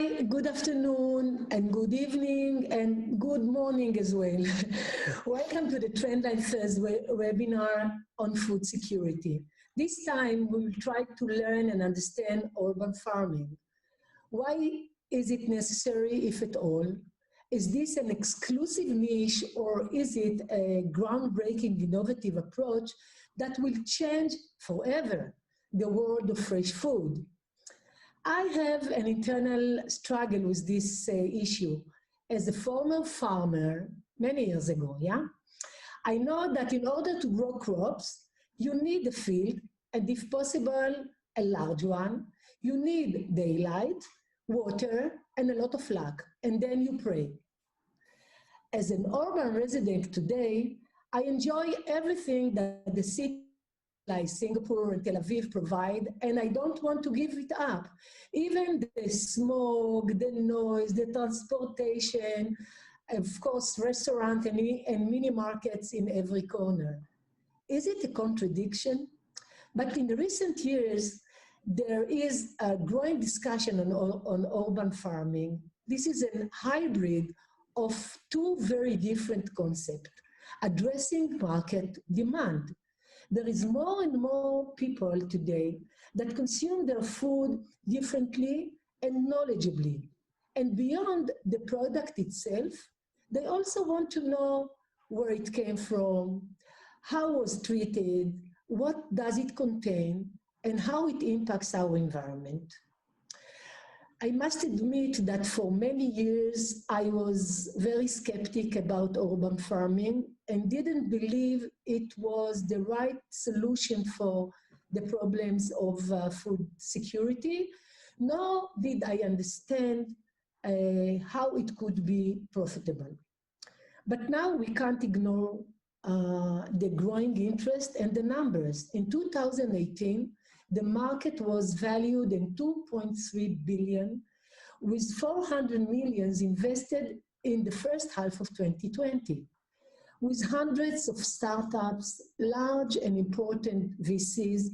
Good afternoon and good evening and good morning as well. Welcome to the Trendlines webinar on food security. This time we will try to learn and understand urban farming. Why is it necessary, if at all? Is this an exclusive niche, or is it a groundbreaking, innovative approach that will change forever the world of fresh food? I have an internal struggle with this issue. As a former farmer many years ago, I know that in order to grow crops, you need a field, and if possible, a large one. You need daylight, water, and a lot of luck, and then you pray. As an urban resident today, I enjoy everything that the city like Singapore and Tel Aviv provide, and I don't want to give it up. Even the smoke, the noise, the transportation, of course, restaurants and mini markets in every corner. Is it a contradiction? But in the recent years, there is a growing discussion on urban farming. This is a hybrid of two very different concepts, addressing market demand. There is more and more people today that consume their food differently and knowledgeably. And beyond the product itself, they also want to know where it came from, how it was treated, what does it contain, and how it impacts our environment. I must admit that for many years, I was very skeptic about urban farming and didn't believe it was the right solution for the problems of food security, nor did I understand how it could be profitable. But now we can't ignore the growing interest and the numbers. In 2018, the market was valued in 2.3 billion, with 400 million invested in the first half of 2020, with hundreds of startups, large and important VCs,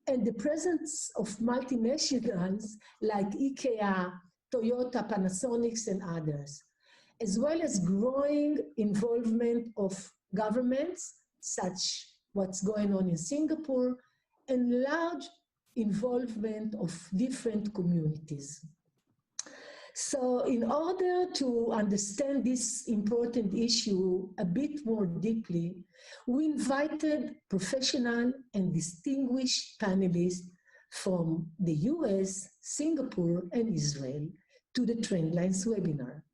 and the presence of multinationals like IKEA, Toyota, Panasonic, and others, as well as growing involvement of governments, such what's going on in Singapore, and large involvement of different communities. So in order to understand this important issue a bit more deeply, we invited professional and distinguished panelists from the US, Singapore, and Israel to the Trendlines webinar.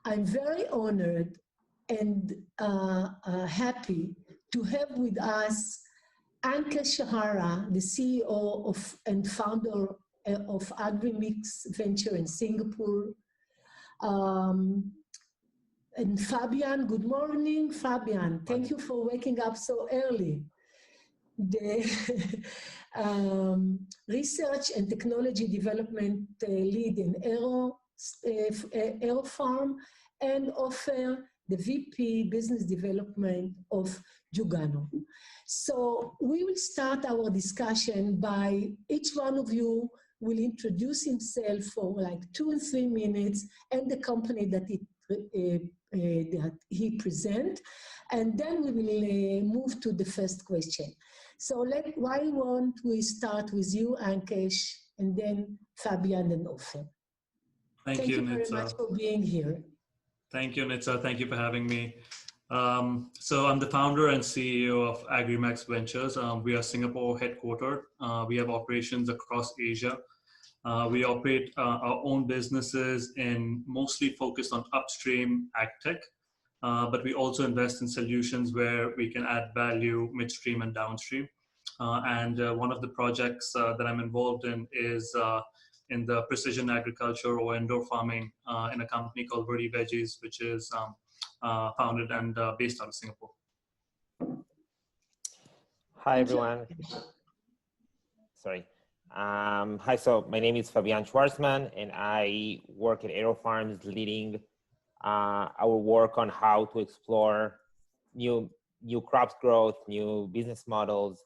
I'm very honored and happy to have with us Ankesh, Shahara, the CEO and founder of Agrimax venture in Singapore. And Fabian, good morning, Fabian. Thank you for waking up so early. The research and technology development lead in AeroFarms, and Ofer, the VP Business Development of Juganu. So we will start our discussion by each one of you will introduce himself for like 2 or 3 minutes and the company that he presents, and then we will move to the first question. So why won't we start with you, Ankesh, and then Fabian and Ofer. Thank you very much for being here. Thank you, Nitza. Thank you for having me. So I'm the founder and CEO of Agrimax Ventures. We are Singapore headquartered. We have operations across Asia. We operate our own businesses and mostly focused on upstream ag tech, but we also invest in solutions where we can add value midstream and downstream. And one of the projects that I'm involved in is in the precision agriculture or indoor farming in a company called Verde Veggies, which is founded and based out of Singapore. Hi, everyone. Sorry. Hi, so my name is Fabian Schvartsman, and I work at AeroFarms leading our work on how to explore new crops growth, new business models.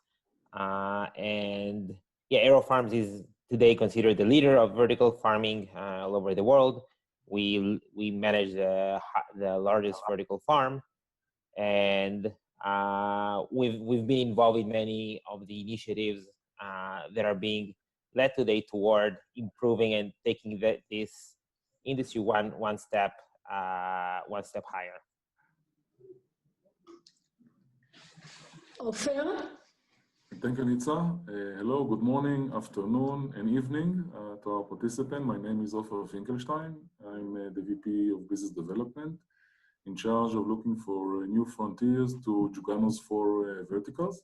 And yeah, AeroFarms is today considered the leader of vertical farming all over the world. We manage the largest vertical farm, and we've been involved in many of the initiatives that are being led today toward improving and taking this industry one step higher. Ofer? Thank you, Nitza. Hello, good morning, afternoon, and evening to our participant. My name is Otto Finkelstein. I'm the VP of Business Development, in charge of looking for new frontiers to Juganu's 4 verticals.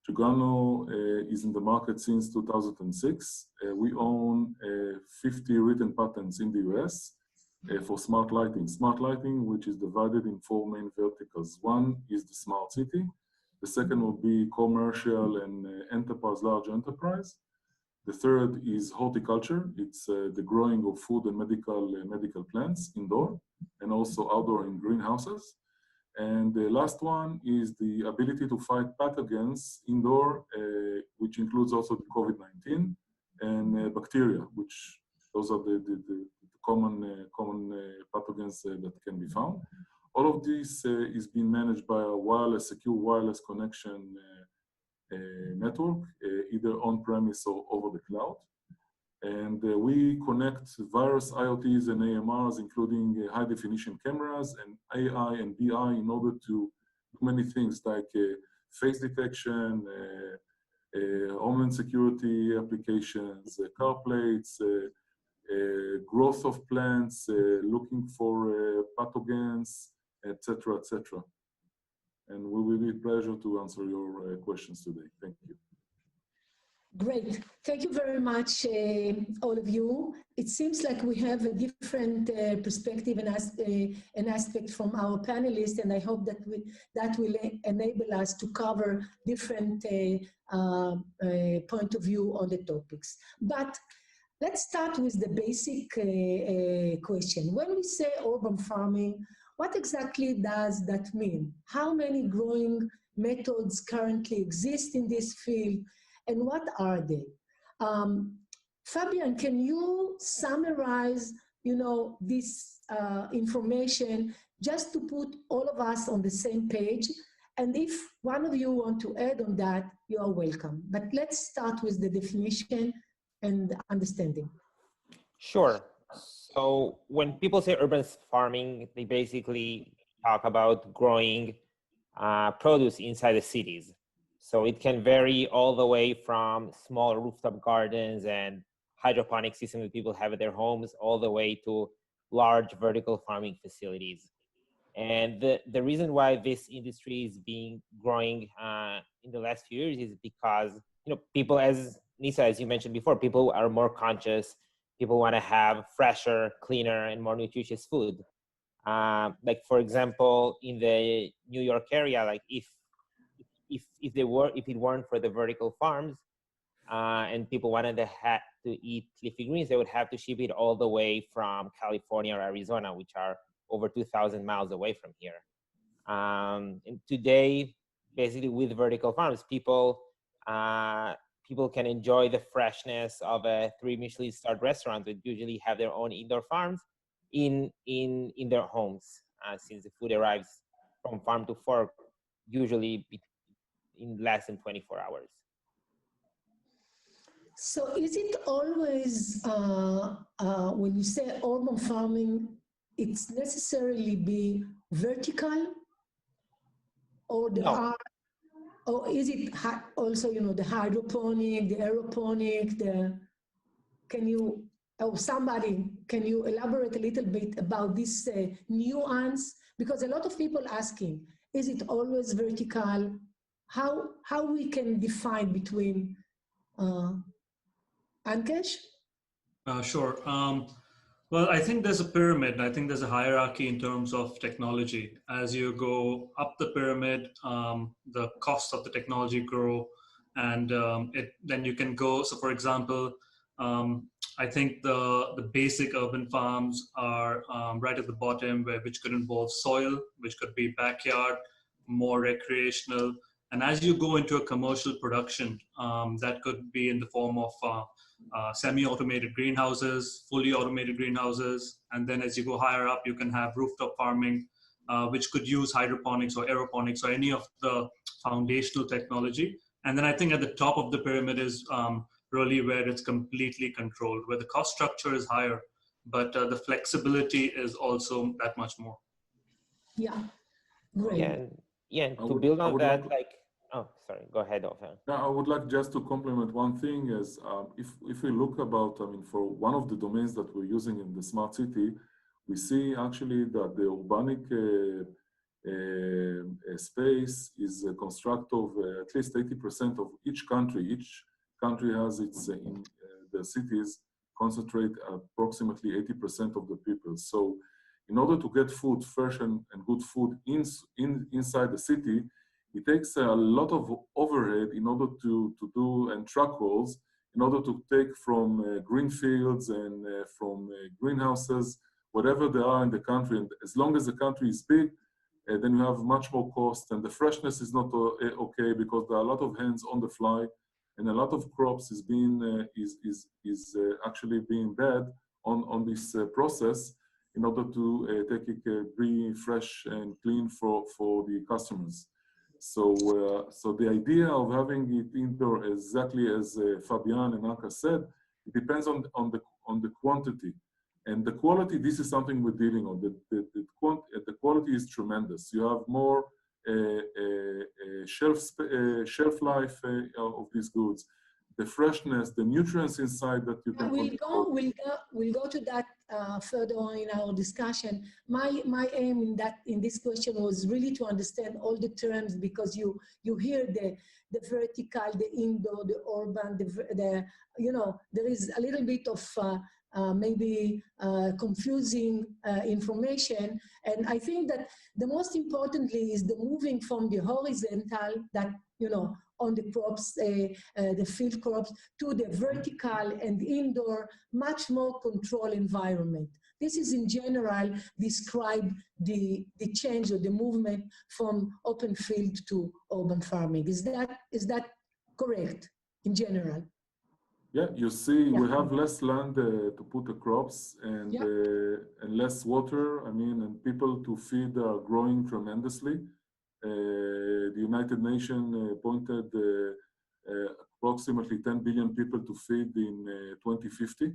Juganu is in the market since 2006. We own 50 written patents in the US for smart lighting. Smart lighting, which is divided in 4 main verticals. One is the smart city. The second will be commercial and large enterprise. The third is horticulture. It's the growing of food and medical plants indoor and also outdoor in greenhouses. And the last one is the ability to fight pathogens indoor, which includes also the COVID-19 and bacteria, which those are the common pathogens that can be found. All of this is being managed by a secure wireless connection network, either on-premise or over the cloud. And we connect various IoTs and AMRs, including high-definition cameras and AI and BI in order to do many things like face detection, homeland security applications, car plates, growth of plants, looking for pathogens, etc., etc. And we will be a pleasure to answer your questions today. Thank you. Great. Thank you very much, all of you. It seems like we have a different perspective and aspect from our panelists, and I hope that will enable us to cover different point of view on the topics. But let's start with the basic question. When we say urban farming, what exactly does that mean? How many growing methods currently exist in this field, and what are they? Fabian, can you summarize, this information just to put all of us on the same page? And if one of you want to add on that, you are welcome. But let's start with the definition and understanding. Sure. So when people say urban farming, they basically talk about growing produce inside the cities. So it can vary all the way from small rooftop gardens and hydroponic systems that people have at their homes, all the way to large vertical farming facilities. And the reason why this industry is growing in the last few years is because people, as Nitza, as you mentioned before, people are more conscious. People want to have fresher, cleaner, and more nutritious food. Like for example, in the New York area, like if it weren't for the vertical farms and people wanted to eat leafy greens, they would have to ship it all the way from California or Arizona, which are over 2,000 miles away from here. And today, basically with vertical farms, people can enjoy the freshness of a 3 Michelin-starred restaurant that usually have their own indoor farms in their homes, since the food arrives from farm to fork usually in less than 24 hours. So is it always, when you say urban farming, it's necessarily be vertical, or there are, or is it also, the hydroponic, the aeroponic, can you elaborate a little bit about this nuance? Because a lot of people asking, is it always vertical? How we can define between, Ankesh? Sure. Well, I think there's a pyramid. I think there's a hierarchy in terms of technology. As you go up the pyramid, the costs of the technology grow, and then you can go. So, for example, I think the basic urban farms are right at the bottom, which could involve soil, which could be backyard, more recreational, And as you go into a commercial production, that could be in the form of semi-automated greenhouses, fully automated greenhouses. And then as you go higher up, you can have rooftop farming, which could use hydroponics or aeroponics or any of the foundational technology. And then I think at the top of the pyramid is really where it's completely controlled, where the cost structure is higher, but the flexibility is also that much more. Yeah, great. Yeah, to build on that, oh, sorry, go ahead, Ofer. Now, I would like just to complement one thing is if we look about, for one of the domains that we're using in the smart city, we see actually that the urbanic space is a construct of at least 80% of each country. Each country has its, in the cities, concentrate approximately 80% of the people. So in order to get food, fresh and good food inside the city, it takes a lot of overhead in order to do, and truck rolls, in order to take from green fields and from greenhouses, whatever there are in the country. And as long as the country is big, then you have much more cost, and the freshness is not okay, because there are a lot of hands on the fly, and a lot of crops is being actually being bad on this process, in order to take it be fresh and clean for the customers. So so the idea of having it indoor, exactly as Fabian and Ankesh said, it depends on the quantity. And the quality, this is something we're dealing on. The quality is tremendous. You have more shelf life of these goods, the freshness, the nutrients inside that you can control. We'll go to that further on in our discussion. My aim in this question was really to understand all the terms, because you hear the vertical, the indoor, the urban, the there is a little bit of maybe confusing information. And I think that the most importantly is the moving from the horizontal, that, on the crops, the field crops, to the vertical and indoor, much more controlled environment. This is in general describe the change or the movement from open field to urban farming. Is that correct in general? Yeah, you see, we have less land to put the crops, and less water. And people to feed are growing tremendously. The United Nations appointed approximately 10 billion people to feed in 2050,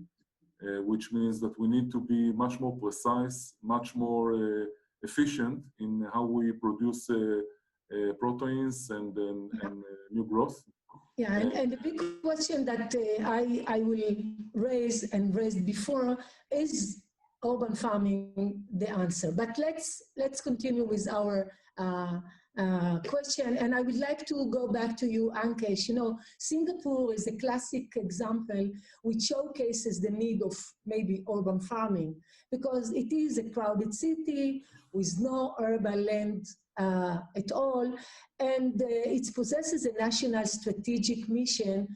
which means that we need to be much more precise, much more efficient in how we produce proteins and new growth. Yeah, and the big question that I will raise and raised before is urban farming the answer. But let's continue with our question, and I would like to go back to you, Ankesh. Singapore is a classic example which showcases the need of maybe urban farming, because it is a crowded city with no urban land at all, and it possesses a national strategic mission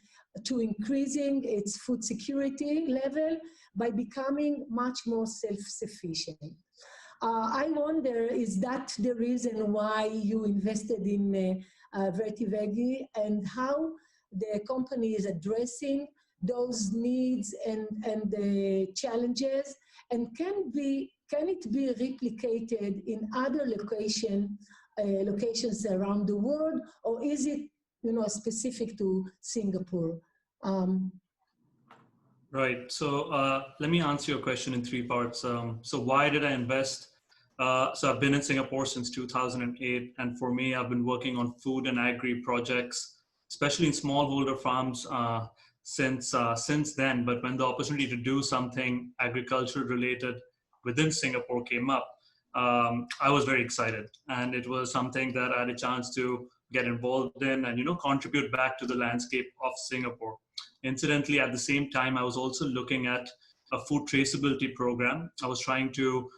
to increasing its food security level by becoming much more self-sufficient. I wonder, is that the reason why you invested in Vertivegi, and how the company is addressing those needs and the challenges, and can it be replicated in other locations around the world, or is it specific to Singapore? Right. So let me answer your question in three parts. So why did I invest? So I've been in Singapore since 2008, and for me, I've been working on food and agri projects, especially in smallholder farms since then. But when the opportunity to do something agriculture related within Singapore came up, I was very excited, and it was something that I had a chance to get involved in and contribute back to the landscape of Singapore. Incidentally, at the same time, I was also looking at a food traceability program. I was trying to,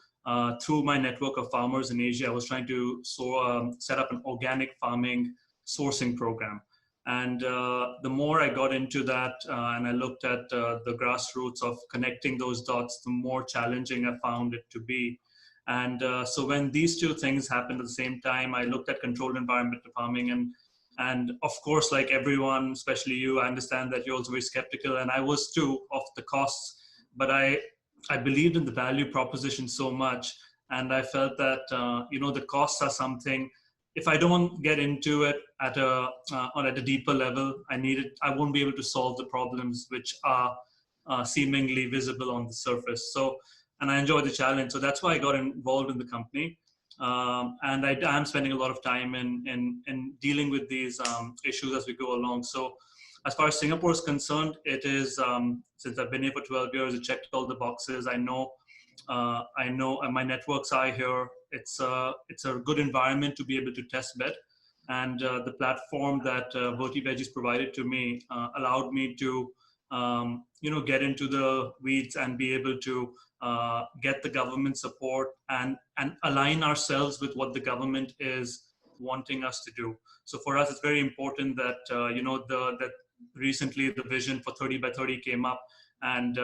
through my network of farmers in Asia, I was trying to set up an organic farming sourcing program. And the more I got into that and I looked at the grassroots of connecting those dots, the more challenging I found it to be. And so when these two things happened at the same time, I looked at controlled environmental farming, and And of course, like everyone, especially you, I understand that you're also very skeptical, and I was too, of the costs. But I believed in the value proposition so much, and I felt that the costs are something. If I don't get into it at a deeper level, I won't be able to solve the problems which are seemingly visible on the surface. So, and I enjoy the challenge. So that's why I got involved in the company. And I am spending a lot of time in dealing with these issues as we go along. So as far as Singapore is concerned, it is, since I've been here for 12 years, it checked all the boxes. I know my networks are here. It's a good environment to be able to test bed. And the platform that VertiVeggies provided to me allowed me to get into the weeds and be able to get the government support and align ourselves with what the government is wanting us to do. So for us, it's very important that that recently the vision for 30 by 30 came up, and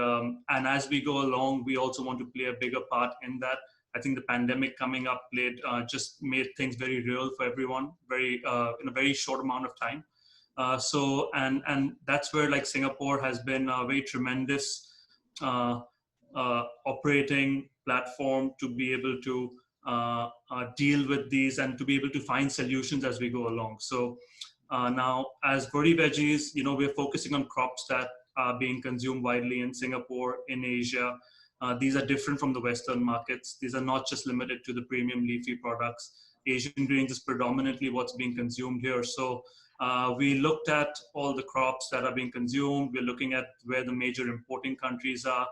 as we go along, we also want to play a bigger part in that. I think the pandemic coming up just made things very real for everyone, in a very short amount of time. So that's where, like, Singapore has been a very tremendous operating platform to be able to deal with these and to be able to find solutions as we go along. So now, as VertiVeggies, we're focusing on crops that are being consumed widely in Singapore, in Asia. These are different from the Western markets. These are not just limited to the premium leafy products. Asian greens is predominantly what's being consumed here. So we looked at all the crops that are being consumed. We're looking at where the major importing countries are.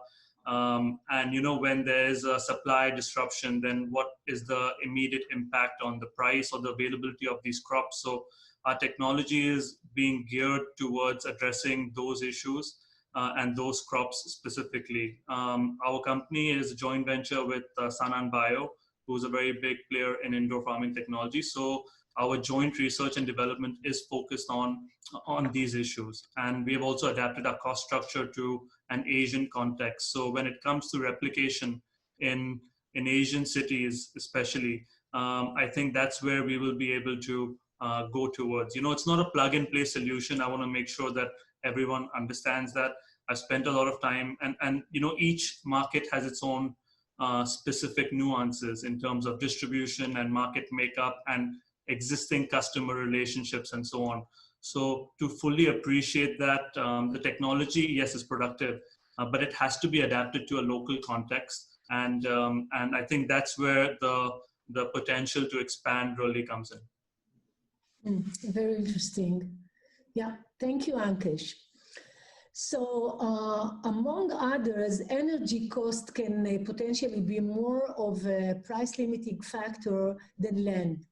And when there is a supply disruption, then what is the immediate impact on the price or the availability of these crops? So our technology is being geared towards addressing those issues and those crops specifically. Our company is a joint venture with Sanan Bio, who's a very big player in indoor farming technology. So our joint research and development is focused on these issues. And we have also adapted our cost structure to an Asian context. So when it comes to replication in Asian cities, especially, I think that's where we will be able to go towards. It's not a plug and play solution. I want to make sure that everyone understands that. I've spent a lot of time, and each market has its own specific nuances in terms of distribution and market makeup and existing customer relationships and so on. So to fully appreciate that, the technology, yes, is productive, but it has to be adapted to a local context. And I think that's where the potential to expand really comes in. Very interesting. Yeah, thank you, Ankesh. So among others, energy cost can potentially be more of a price limiting factor than land.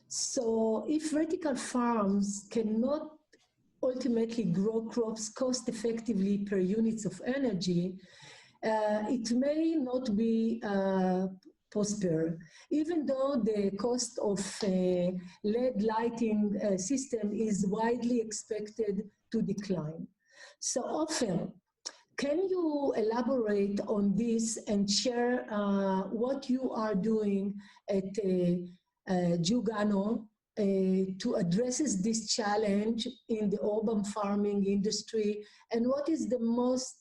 So if vertical farms cannot ultimately grow crops cost effectively per units of energy, it may not be prosper, even though the cost of LED lighting system is widely expected to decline. So Ofer, can you elaborate on this and share what you are doing at Juganu to address this challenge in the urban farming industry, and what is the most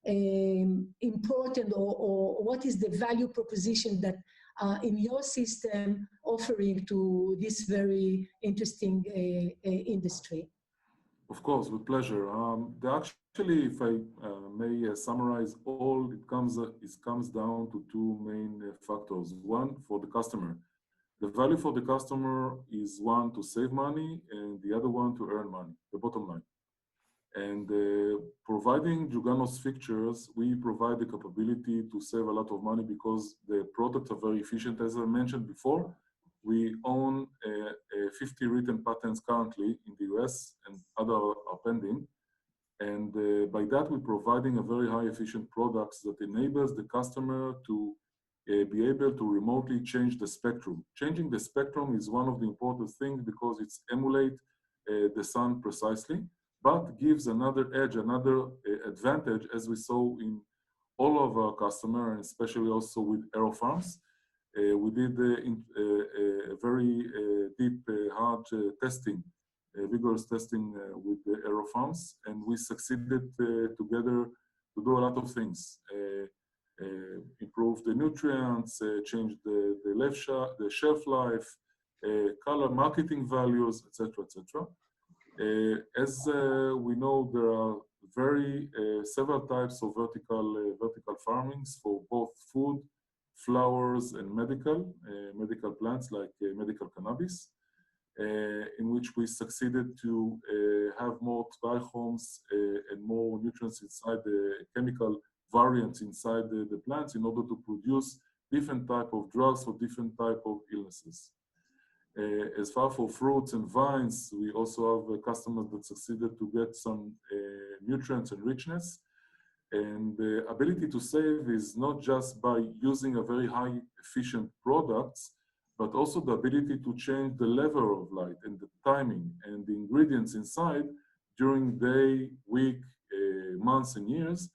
important or what is the value proposition that in your system offering to this very interesting industry? Of course, with pleasure. Actually, if I may summarize, all it comes down to two main factors. One, for the customer. The value for the customer is one, to save money, and the other one, to earn money, the bottom line. And providing Juganu's fixtures, we provide the capability to save a lot of money because the products are very efficient. As I mentioned before, we own 50 written patents currently in the US, and other are pending. And by that, we're providing a very high efficient products that enables the customer to be able to remotely change the spectrum. Changing the spectrum is one of the important things because it's emulate the sun precisely, but gives another edge, another advantage, as we saw in all of our customers, and especially also with AeroFarms. We did a very deep, hard testing, vigorous testing with the AeroFarms, and we succeeded together to do a lot of things. Improve the nutrients, change the shelf life, color, marketing values, etc., etc. As we know, there are several types of vertical farmings for both food, flowers, and medical plants like medical cannabis, in which we succeeded to have more trichomes and more nutrients inside the chemical variants inside the plants in order to produce different type of drugs for different type of illnesses. As far for fruits and vines, we also have customers that succeeded to get some nutrients and richness. And the ability to save is not just by using a very high efficient products, but also the ability to change the level of light and the timing and the ingredients inside during day, week, months, and years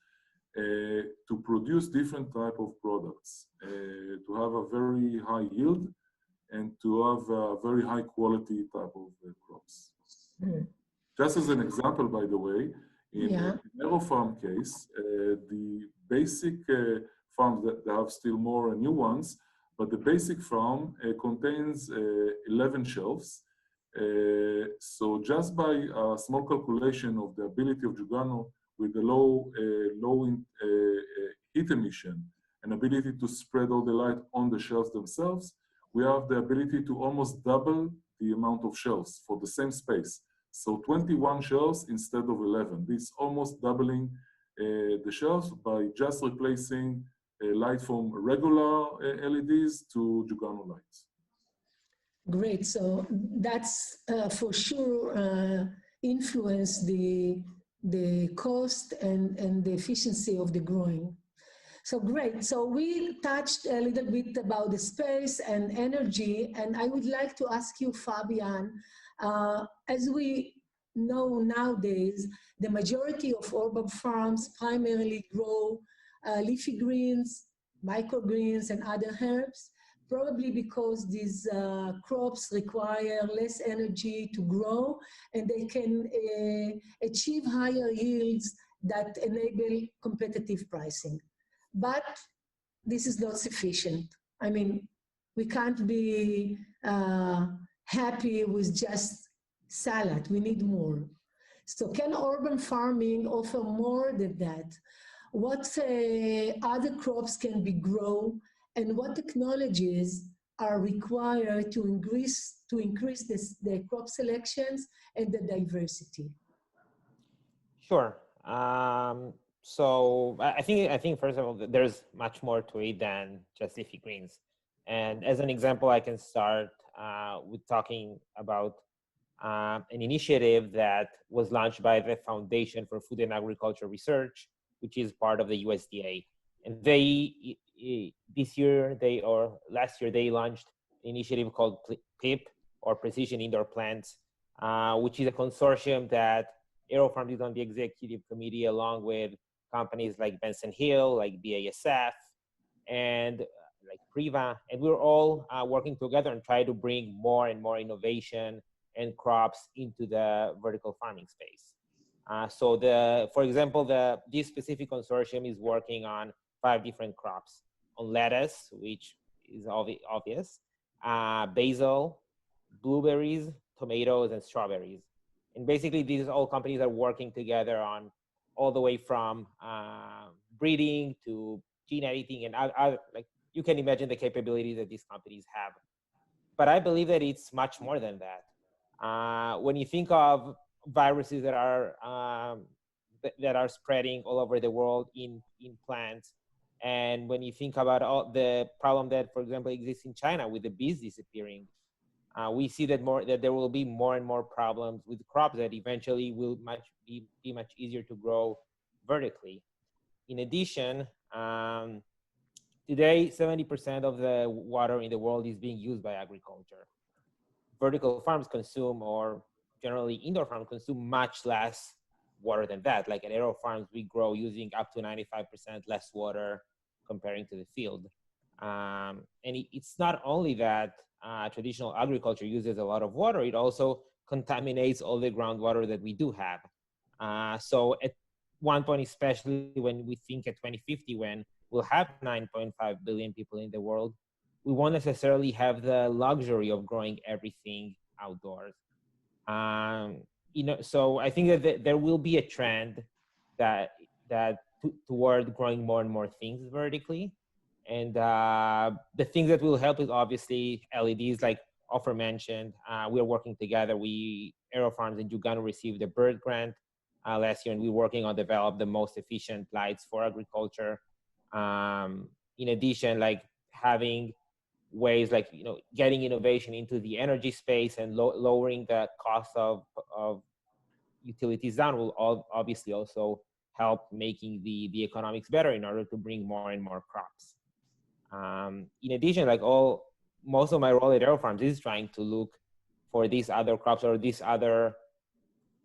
to produce different type of products, to have a very high yield and to have a very high quality type of crops. Just as an example, by the way, in the AeroFarm case, the basic farms that they have still more new ones, but the basic farm contains 11 shelves. So just by a small calculation of the ability of Juganu with the low heat emission and ability to spread all the light on the shelves themselves, we have the ability to almost double the amount of shelves for the same space. So 21 shelves instead of 11. This almost doubling the shelves by just replacing light from regular LEDs to Juganu lights. Great. So that's for sure influence the cost and the efficiency of the growing. So great. So we touched a little bit about the space and energy, and I would like to ask you, Fabian, as we know nowadays, the majority of urban farms primarily grow leafy greens, microgreens, and other herbs, probably because these crops require less energy to grow, and they can achieve higher yields that enable competitive pricing. But this is not sufficient. I mean, we can't be happy with just salad. We need more. So can urban farming offer more than that? What other crops can be grown, and what technologies are required to increase the crop selections and the diversity? Sure. So I think first of all, there's much more to it than just leafy greens. And as an example, I can start with talking about an initiative that was launched by the Foundation for Food and Agriculture Research, which is part of the USDA. And last year, they launched an initiative called PIP, or Precision Indoor Plants, which is a consortium that AeroFarms is on the executive committee along with companies like Benson Hill, like BASF, and like Priva, and we're all working together and try to bring more and more innovation and crops into the vertical farming space. So for example, this specific consortium is working on 5 different crops: on lettuce, which is obvious, basil, blueberries, tomatoes, and strawberries. And basically, these all companies are working together on all the way from breeding to gene editing, and like you can imagine the capabilities that these companies have. But I believe that it's much more than that. When you think of viruses that are spreading all over the world in plants, and when you think about all the problem that, for example, exists in China with the bees disappearing, we see that there will be more and more problems with crops that eventually will be much easier to grow vertically. In addition, today 70% of the water in the world is being used by agriculture. Vertical farms consume, or generally indoor farms consume, much less water than that. Like at AeroFarms, we grow using up to 95% less water comparing to the field. And it's not only that traditional agriculture uses a lot of water, it also contaminates all the groundwater that we do have. So at one point, especially when we think at 2050, when we'll have 9.5 billion people in the world, we won't necessarily have the luxury of growing everything outdoors. So I think that there will be a trend toward growing more and more things vertically. And the things that will help is obviously LEDs, like Ofer mentioned. We're working together. AeroFarms and Juganu received a bird grant last year, and we're working on develop the most efficient lights for agriculture. In addition, like having ways like getting innovation into the energy space and lowering the cost of utilities down will obviously also help making the economics better in order to bring more and more crops. In addition, like most of my role at AeroFarms is trying to look for these other crops or these other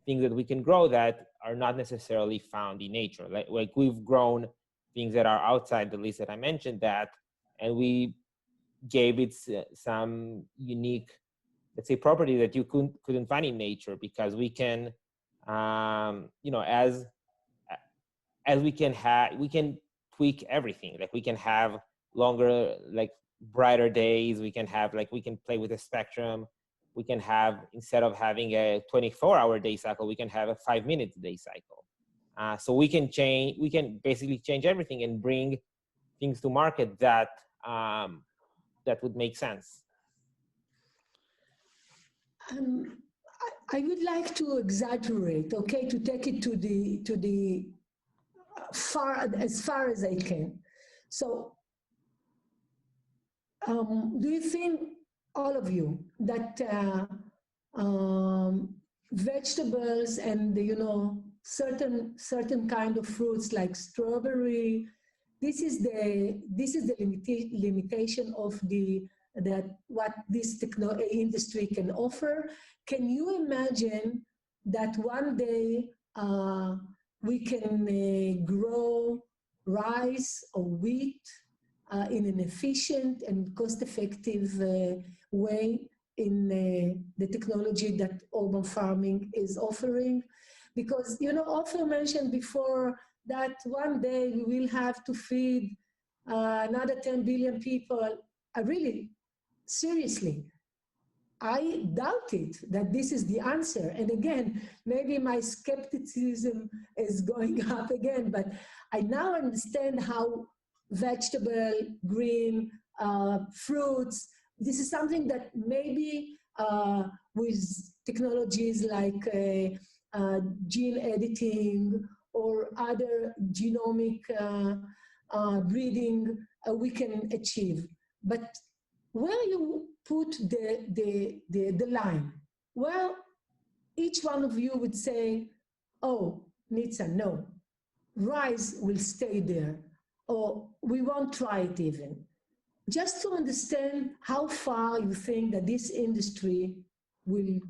things that we can grow that are not necessarily found in nature. Like we've grown things that are outside the list that I mentioned and we gave it some unique, let's say, property that you couldn't find in nature, because we can, as we can tweak everything. Like we can have longer, like brighter days. We can play with the spectrum. We can have, instead of having a 24-hour day cycle, we can have a 5-minute day cycle. So we can basically change everything and bring things to market that would make sense. I would like to exaggerate, okay, to take it to the as far as I can. So, do you think, all of you, that vegetables and certain kind of fruits like strawberry, this is the limitation of what this industry can offer? Can you imagine that one day we can grow rice or wheat in an efficient and cost-effective way in the technology that urban farming is offering? Because, Ofer mentioned before that one day we will have to feed another 10 billion people. Seriously, I doubt it that this is the answer. And again, maybe my skepticism is going up again, but I now understand how vegetable, green, fruits, this is something that maybe with technologies like gene editing or other genomic breeding we can achieve. But where you put the line? Well, each one of you would say, oh, Nitza, no, rice will stay there, or we won't try it even. Just to understand how far you think that this industry will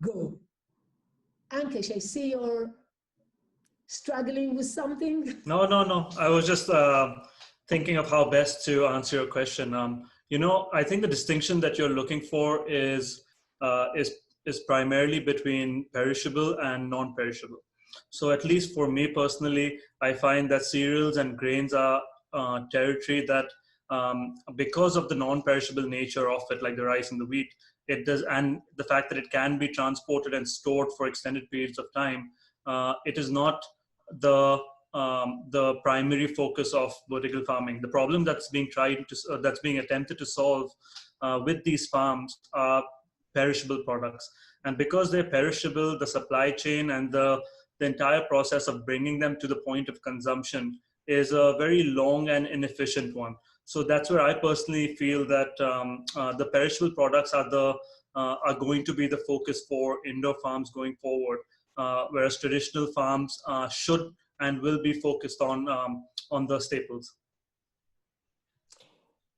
go. Ankesh, I see you're struggling with something. No. I was just thinking of how best to answer your question. I think the distinction that you're looking for is primarily between perishable and non-perishable. So at least for me personally, I find that cereals and grains are territory that, because of the non-perishable nature of it, like the rice and the wheat, it does, and the fact that it can be transported and stored for extended periods of time, it is not the primary focus of vertical farming. The problem that's being attempted to solve with these farms are perishable products, and because they're perishable, the supply chain and the entire process of bringing them to the point of consumption is a very long and inefficient one. So that's where I personally feel that the perishable products are going to be the focus for indoor farms going forward, whereas traditional farms should and will be focused on the staples.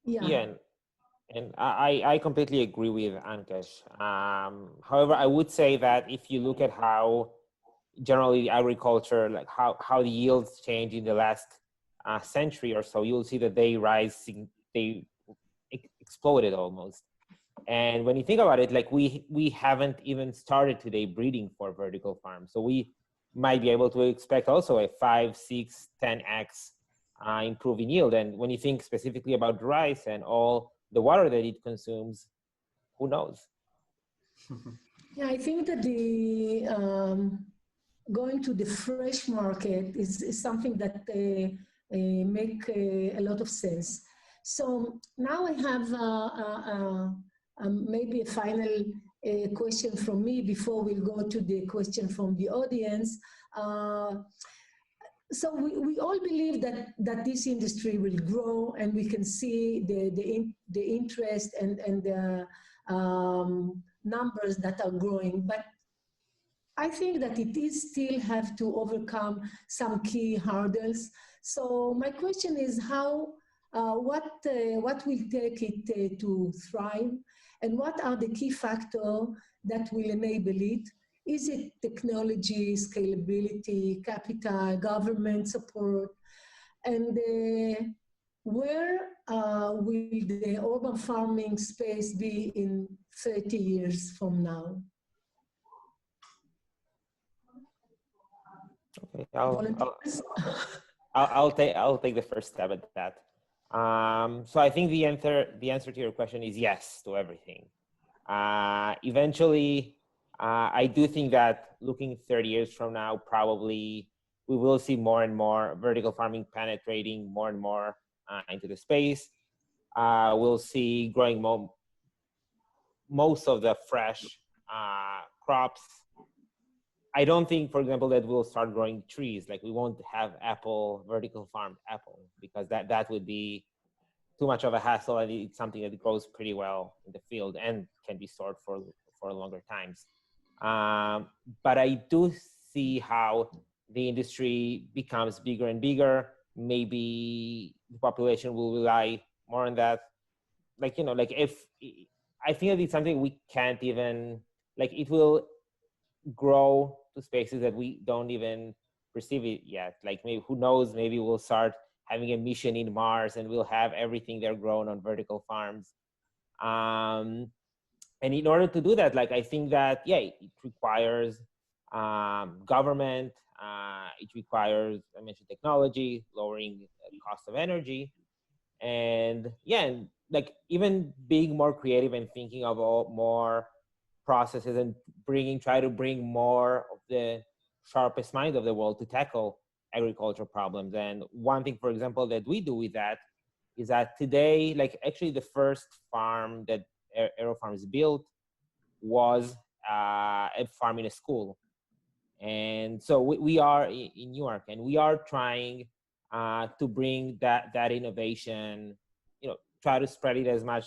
Yeah, and I completely agree with Ankesh. However, I would say that if you look at how generally agriculture, like how the yields change in the last century or so, you'll see that they they exploded almost. And when you think about it, like we haven't even started today breeding for vertical farms. So we might be able to expect also a 5, 6, 10x improve in yield. And when you think specifically about rice and all the water that it consumes, who knows? Yeah, I think that the going to the fresh market is something that make a lot of sense. So now I have maybe a final question from me before we go to the question from the audience. So we all believe that this industry will grow, and we can see the interest and the numbers that are growing. But I think that it is still have to overcome some key hurdles. So my question is what will take it to thrive, and what are the key factors that will enable it? Is it technology, scalability, capital, government support? And where will the urban farming space be in 30 years from now? Okay, I'll take the first stab at that. So I think the answer to your question is yes to everything. Eventually, I do think that looking 30 years from now, probably we will see more and more vertical farming penetrating more and more into the space. We'll see growing most of the fresh crops. I don't think, for example, that we'll start growing trees. Like we won't have vertical farmed apple, because that would be too much of a hassle, and it's something that grows pretty well in the field and can be stored for longer times. But I do see how the industry becomes bigger and bigger. Maybe the population will rely more on that. Like, if I think that it's something we can't even, like, it will grow to spaces that we don't even perceive it yet. Like, maybe, who knows, maybe we'll start having a mission in Mars and we'll have everything there grown on vertical farms. And in order to do that, like, I think that, yeah, it requires government, it requires, I mentioned, technology, lowering the cost of energy. And yeah, and like even being more creative and thinking of more processes and try to bring more of the sharpest minds of the world to tackle agricultural problems. And one thing, for example, that we do with that is that today, like actually the first farm that AeroFarms built was a farm in a school. And so we are in Newark, and we are trying to bring that innovation, try to spread it as much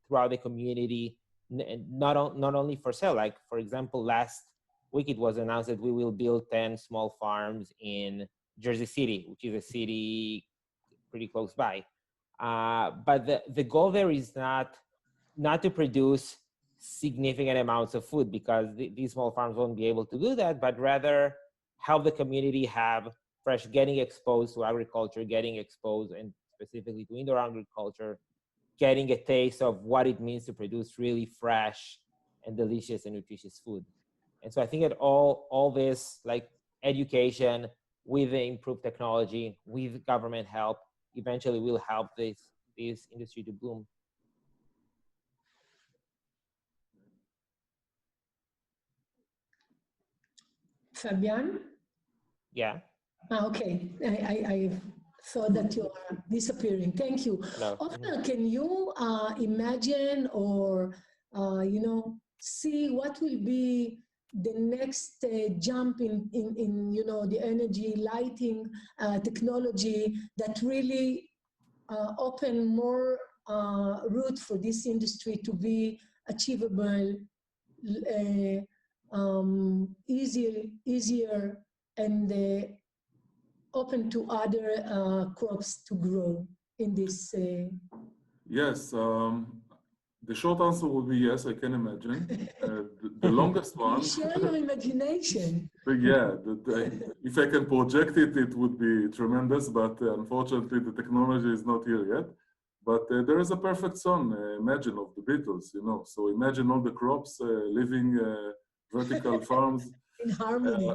throughout the community, not only for sale. Like, for example, last week it was announced that we will build 10 small farms in Jersey City, which is a city pretty close by. But the goal there is not to produce significant amounts of food, because these small farms won't be able to do that, but rather help the community have getting exposed to agriculture, getting exposed, and specifically to indoor agriculture, getting a taste of what it means to produce really fresh and delicious and nutritious food. And so I think that all this, like education with the improved technology, with government help, eventually will help this industry to boom. Fabian? Yeah. Okay, I thought that you are disappearing. Thank you. No. Ofer, can you imagine or, see what will be the next jump in the energy lighting technology that really open more route for this industry to be achievable, easier, and open to other crops to grow in this? Yes, the short answer would be yes, I can imagine. The longest one. Share your imagination. Yeah, if I can project it, it would be tremendous, but unfortunately the technology is not here yet. But there is a perfect song, Imagine, of the Beatles, you know. So imagine all the crops living vertical farms. In harmony.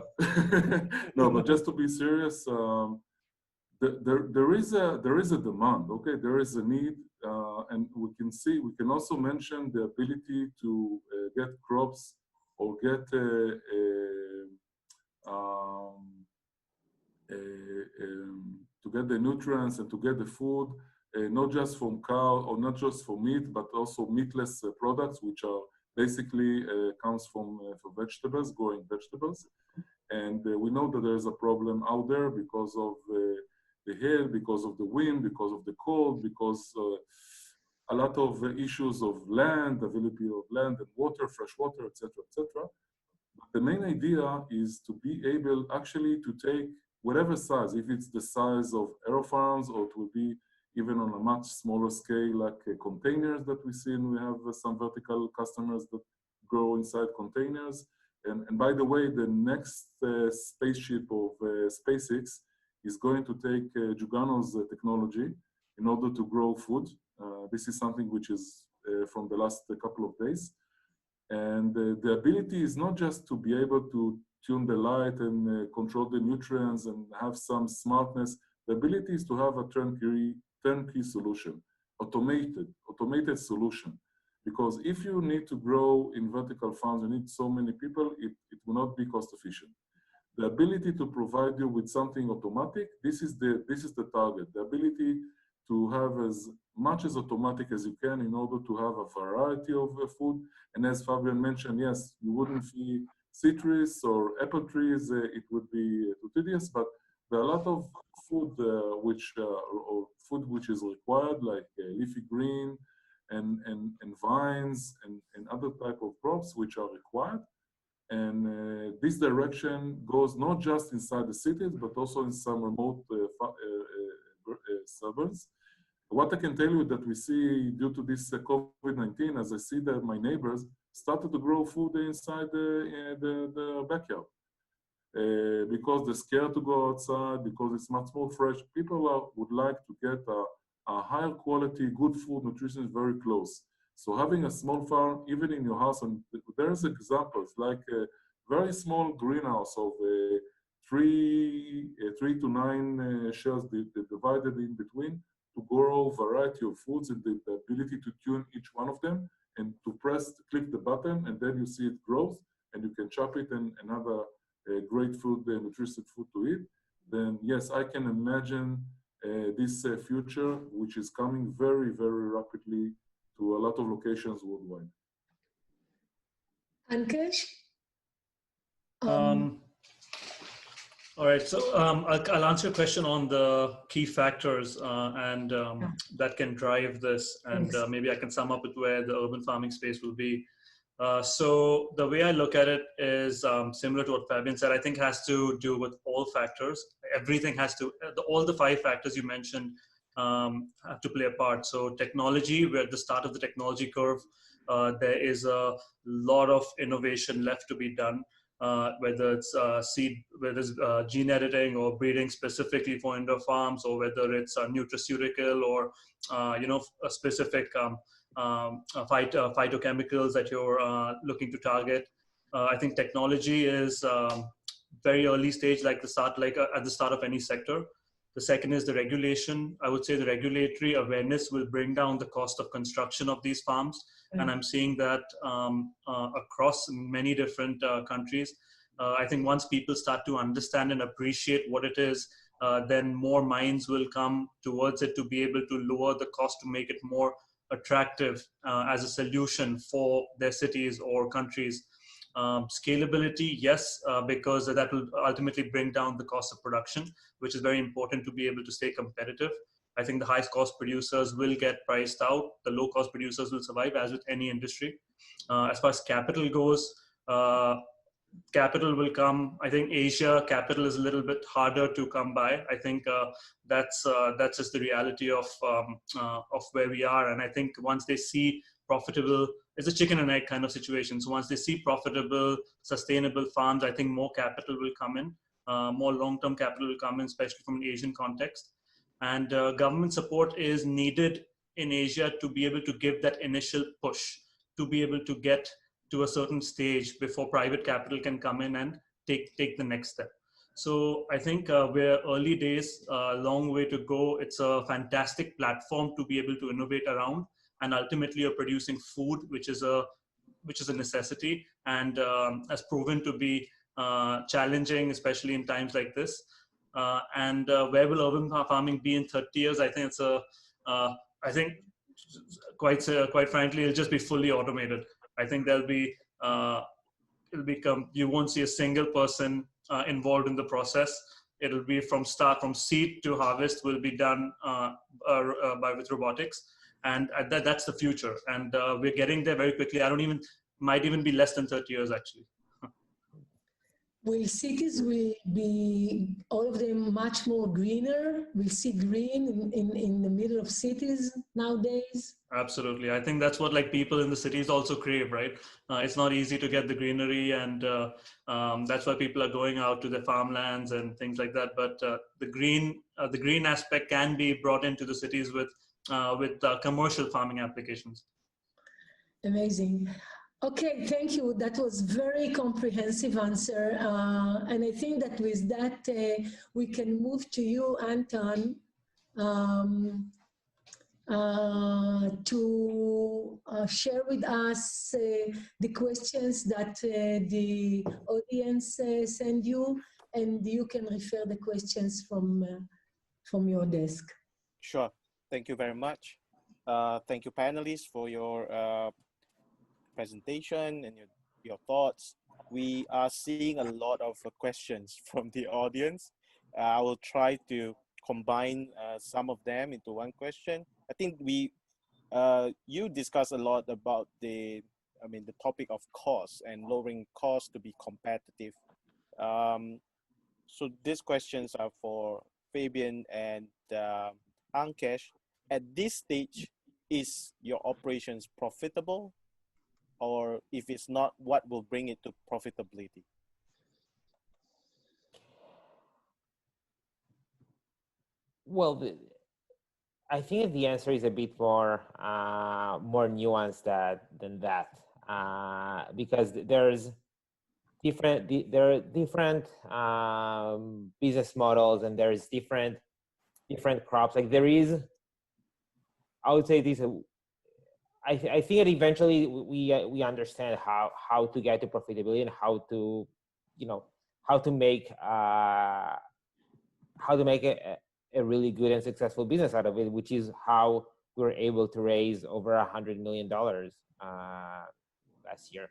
No, but just to be serious, there is a demand. Okay, there is a need, and we can also mention the ability to get crops or get to get the nutrients and to get the food, not just from cow or not just for meat, but also meatless products, which are basically comes from vegetables, growing vegetables. And we know that there is a problem out there because of the hail, because of the wind, because of the cold, because a lot of issues of land, availability of land and water, fresh water, etc., etc. But the main idea is to be able actually to take whatever size, if it's the size of AeroFarms, or it will be even on a much smaller scale, like containers that we see, and we have some vertical customers that grow inside containers. And by the way, the next spaceship of SpaceX is going to take Juganu's technology in order to grow food. This is something which is from the last couple of days. And the ability is not just to be able to tune the light and control the nutrients and have some smartness. The ability is to have a turnkey solution, automated solution. Because if you need to grow in vertical farms, you need so many people, it will not be cost efficient. The ability to provide you with something automatic, this is the target. The ability to have as much as automatic as you can in order to have a variety of food. And as Fabian mentioned, yes, you wouldn't feed citrus or apple trees, it would be too tedious, but there are a lot of food or food which is required, like leafy green and vines and other type of crops which are required. And this direction goes not just inside the cities, but also in some remote suburbs. What I can tell you that we see due to this COVID-19, as I see that my neighbors started to grow food inside the backyard. Because they're scared to go outside, because it's much more fresh. People would like to get a higher quality, good food, nutrition is very close. So having a small farm, even in your house, and there's examples like a very small greenhouse of 3 to 9 shells divided in between to grow a variety of foods, and the ability to tune each one of them and to click the button, and then you see it grows, and you can chop it and have a great food, nutritious food to eat. Then yes, I can imagine this future, which is coming very, very rapidly to a lot of locations worldwide. Ankesh? All right, so I'll answer your question on the key factors that can drive this, and maybe I can sum up with where the urban farming space will be. So the way I look at it is similar to what Fabian said. I think has to do with all factors. Everything has to, all the 5 factors you mentioned have to play a part. So technology, we're at the start of the technology curve. There is a lot of innovation left to be done. Whether it's gene editing or breeding specifically for indoor farms, or whether it's a nutraceutical or a specific phytochemicals that you're looking to target. I think technology is very early stage, like at the start of any sector. The second is the regulation. I would say the regulatory awareness will bring down the cost of construction of these farms. And I'm seeing that across many different countries. I think once people start to understand and appreciate what it is, then more minds will come towards it to be able to lower the cost to make it more attractive as a solution for their cities or countries. Scalability, yes, because that will ultimately bring down the cost of production, which is very important to be able to stay competitive. I think the high cost producers will get priced out. The low cost producers will survive, as with any industry. As far as capital goes, capital will come. I think Asia capital is a little bit harder to come by. I think that's just the reality of where we are. And I think once they see profitable, it's a chicken and egg kind of situation. So once they see profitable, sustainable farms, I think more capital will come in, more long-term capital will come in, especially from an Asian context. And government support is needed in Asia to be able to give that initial push, to be able to get to a certain stage before private capital can come in and take the next step. So I think we're early days, a long way to go. It's a fantastic platform to be able to innovate around, and ultimately you're producing food, which is a necessity, and has proven to be challenging, especially in times like this. And where will urban farming be in 30 years? I think I think quite frankly, it'll just be fully automated. I think there'll be you won't see a single person involved in the process. It'll be from seed to harvest will be done with robotics, and that's the future. And we're getting there very quickly. Might even be less than 30 years actually. Will cities will be, all of them, much more greener? We'll see green in the middle of cities nowadays? Absolutely. I think that's what people in the cities also crave, right? It's not easy to get the greenery, and that's why people are going out to the farmlands and things like that. But the green aspect can be brought into the cities with commercial farming applications. Amazing. Okay, thank you. That was very comprehensive answer. And I think that with that, we can move to you, Anton, to share with us the questions that the audience send you, and you can refer the questions from your desk. Sure. Thank you very much. Thank you, panelists, for your presentation and your thoughts. We are seeing a lot of questions from the audience. I will try to combine some of them into one question. I think you discussed a lot about the topic of cost and lowering costs to be competitive. So these questions are for Fabian and Ankesh. At this stage, is your operations profitable? Or if it's not, what will bring it to profitability? Well, I think the answer is a bit more nuanced than that, because there are different business models, and there's different crops. There is, I would say this. I think that eventually we understand how to get to profitability and how to make a really good and successful business out of it, which is how we were able to raise over $100 million last year.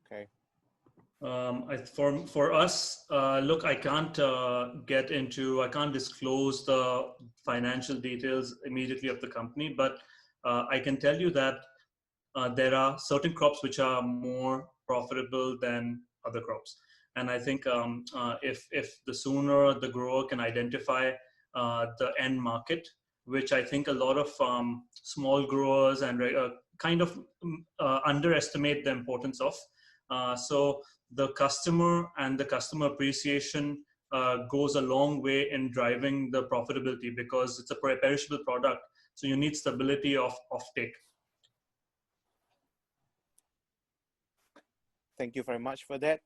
Okay. For us, look, I can't disclose the financial details immediately of the company, but I can tell you that there are certain crops which are more profitable than other crops. And I think if the sooner the grower can identify the end market, which I think a lot of small growers and kind of underestimate the importance of. So the customer and the customer appreciation goes a long way in driving the profitability, because it's a perishable product. So you need stability of offtake. Thank you very much for that.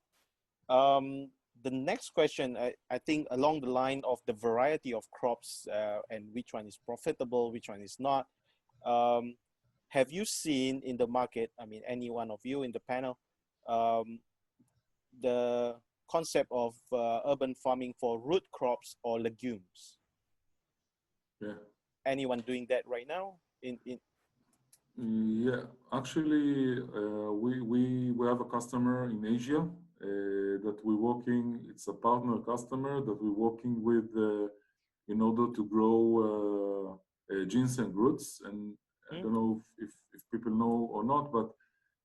The next question, I think along the line of the variety of crops and which one is profitable, which one is not. Have you seen in the market, any one of you in the panel, the concept of urban farming for root crops or legumes? Yeah. Anyone doing that right now? Yeah, actually, we have a customer in Asia that we're working. It's a partner customer that we're working with in order to grow ginseng roots. And I don't know if people know or not, but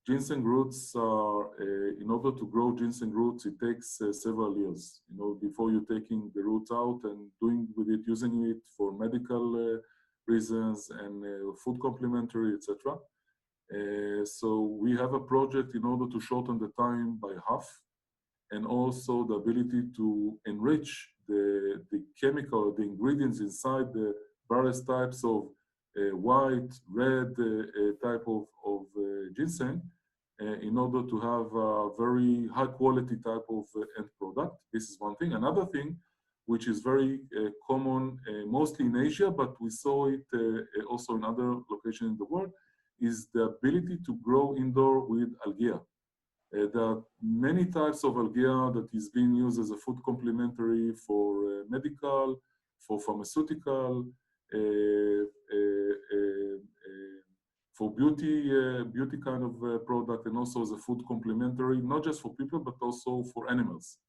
ginseng roots are, in order to grow ginseng roots, it takes several years, before you're taking the roots out and using it for medical reasons and food complementary, etc. So we have a project in order to shorten the time by half, and also the ability to enrich the chemical, the ingredients inside the various types of white, red type of ginseng in order to have a very high quality type of end product. This is one thing. Another thing, which is very common mostly in Asia, but we saw it also in other locations in the world, is the ability to grow indoor with algae. There are many types of algae that is being used as a food complementary for medical, for pharmaceutical, for beauty kind of product, and also as a food complementary, not just for people, but also for animals.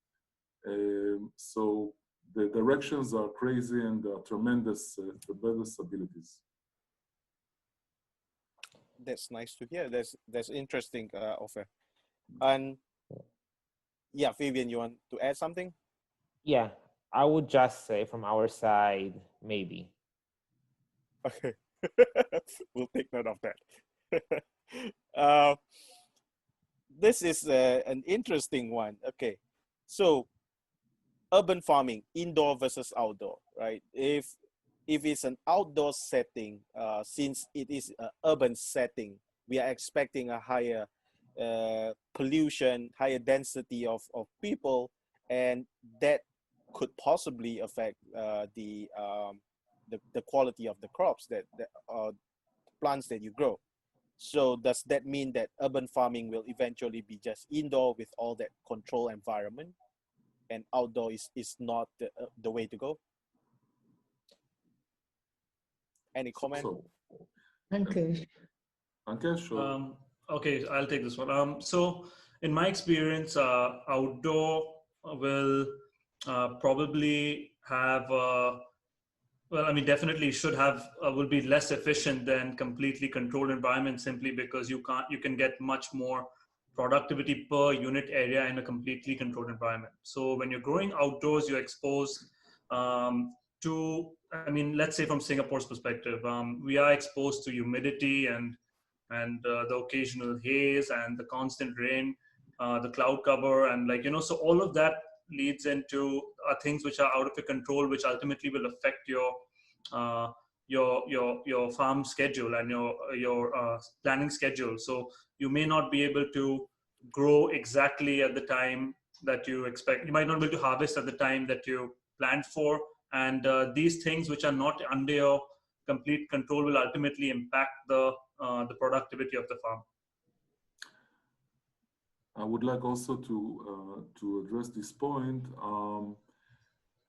So the directions are crazy and there are tremendous abilities. That's nice to hear. That's interesting, Ofer. And yeah, Fabian, you want to add something? Yeah, I would just say from our side, maybe. Okay, we'll take note of that. This is an interesting one. Okay, so urban farming, indoor versus outdoor, right? If it's an outdoor setting, since it is an urban setting, we are expecting a higher pollution, higher density of people, and that could possibly affect the quality of the crops that plants that you grow. So does that mean that urban farming will eventually be just indoor with all that control environment, and outdoor is not the way to go? Any comment? Ankesh. Ankesh, Okay, I'll take this one. So in my experience, outdoor will probably have, well, I mean, definitely should have, will be less efficient than completely controlled environment, simply because you can get much more productivity per unit area in a completely controlled environment. So when you're growing outdoors, you're exposed to, I mean, let's say from Singapore's perspective, we are exposed to humidity and the occasional haze and the constant rain, the cloud cover, and so all of that leads into things which are out of your control, which ultimately will affect your farm schedule and your planning schedule. So you may not be able to grow exactly at the time that you expect. You might not be able to harvest at the time that you planned for, and these things which are not under your complete control will ultimately impact the productivity of the farm. I would like also to address this point.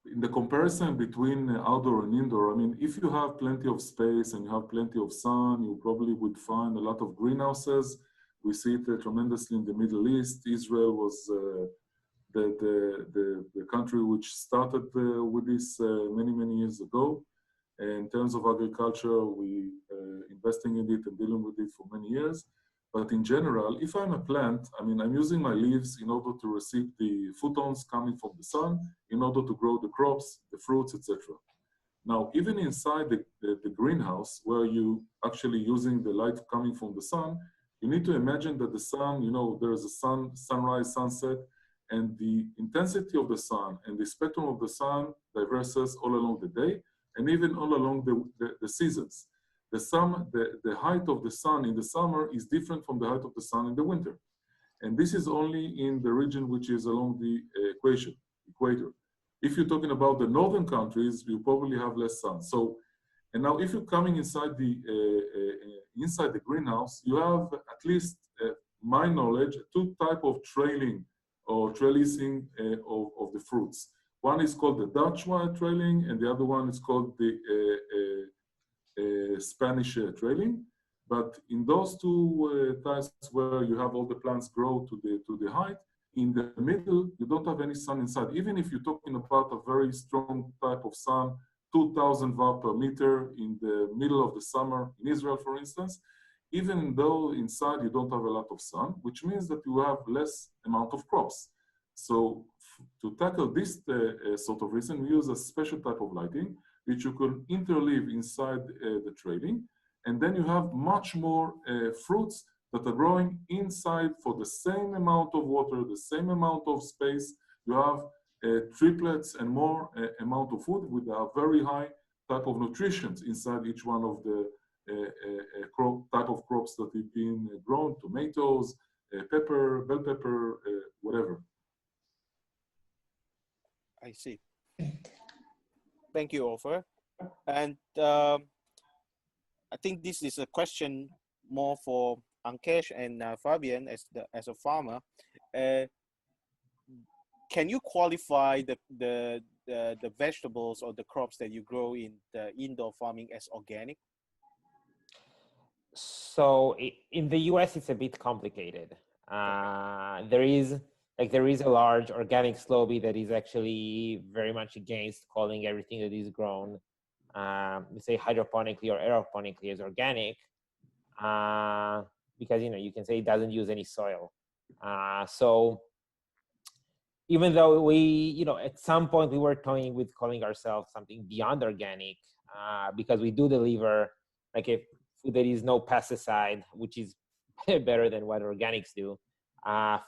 In the comparison between outdoor and indoor, I mean, if you have plenty of space and you have plenty of sun, you probably would find a lot of greenhouses. We see it tremendously in the Middle East. Israel was the country which started with this many years ago. In terms of agriculture, we investing in it and dealing with it for many years. But in general, if I'm a plant, I mean, I'm using my leaves in order to receive the photons coming from the sun, in order to grow the crops, the fruits, etc. Now, even inside the greenhouse, where you actually using the light coming from the sun, you need to imagine that the sun, there's a sunrise, sunset, and the intensity of the sun and the spectrum of the sun diverges all along the day, and even all along the seasons. The height of the sun in the summer is different from the height of the sun in the winter. And this is only in the region which is along the equator. If you're talking about the northern countries, you probably have less sun. So, and now if you're coming inside the greenhouse, you have at least, my knowledge, two types of trailing or trellising of the fruits. One is called the Dutch trailing, and the other one is called the Spanish trailing. But in those two types where you have all the plants grow to the height, in the middle, you don't have any sun inside. Even if you're talking about a very strong type of sun, 2,000 watt per meter in the middle of the summer in Israel, for instance, even though inside you don't have a lot of sun, which means that you have less amount of crops. So to tackle this sort of reason, we use a special type of lighting, which you can interleave inside the trailing. And then you have much more fruits that are growing inside for the same amount of water, the same amount of space. You have triplets and more amount of food with a very high type of nutrition inside each one of type of crops that have been grown, tomatoes, pepper, bell pepper, whatever. I see. Thank you, Ofer. And I think this is a question more for Ankesh and Fabian as a farmer. Can you qualify the vegetables or the crops that you grow in the indoor farming as organic? So in the US, it's a bit complicated. There is a large organics lobby that is actually very much against calling everything that is grown, say hydroponically or aeroponically, as organic, because you can say it doesn't use any soil. So even though we, at some point we were toying with calling ourselves something beyond organic, because we do deliver like a food that is no pesticide, which is better than what organics do,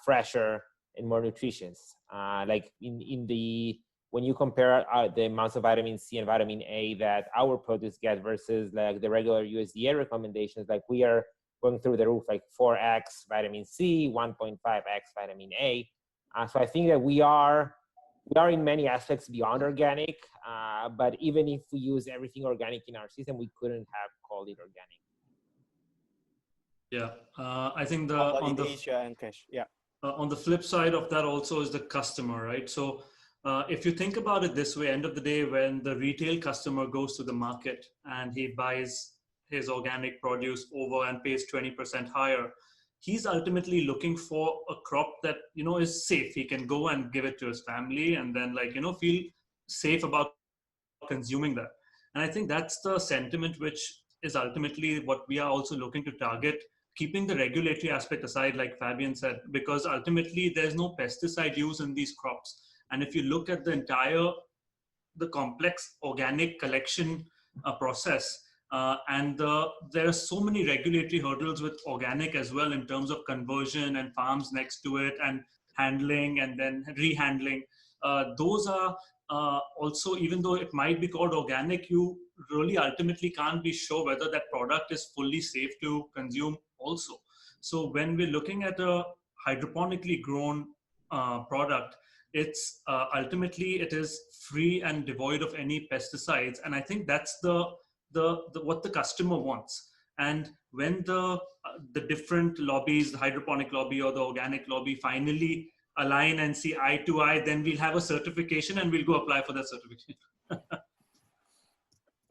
fresher and more nutritious. Like when you compare the amounts of vitamin C and vitamin A that our produce get versus like the regular USDA recommendations, like we are going through the roof, like 4x vitamin C, 1.5x vitamin A. So I think that we are in many aspects beyond organic, but even if we use everything organic in our system, we couldn't have called it organic. Yeah, I think on the flip side of that also is the customer, right? So if you think about it this way, end of the day, when the retail customer goes to the market and he buys his organic produce over and pays 20% higher, he's ultimately looking for a crop that, is safe. He can go and give it to his family and then feel safe about consuming that. And I think that's the sentiment which is ultimately what we are also looking to target, keeping the regulatory aspect aside, like Fabian said, because ultimately there's no pesticide use in these crops. And if you look at the complex organic collection process, there are so many regulatory hurdles with organic as well in terms of conversion and farms next to it and handling and then rehandling. Those are also, even though it might be called organic, you really ultimately can't be sure whether that product is fully safe to consume also. So when we're looking at a hydroponically grown product, it's ultimately it is free and devoid of any pesticides, and I think that's the what the customer wants. And when the different lobbies, the hydroponic lobby or the organic lobby, finally align and see eye to eye, then we'll have a certification and we'll go apply for that certification.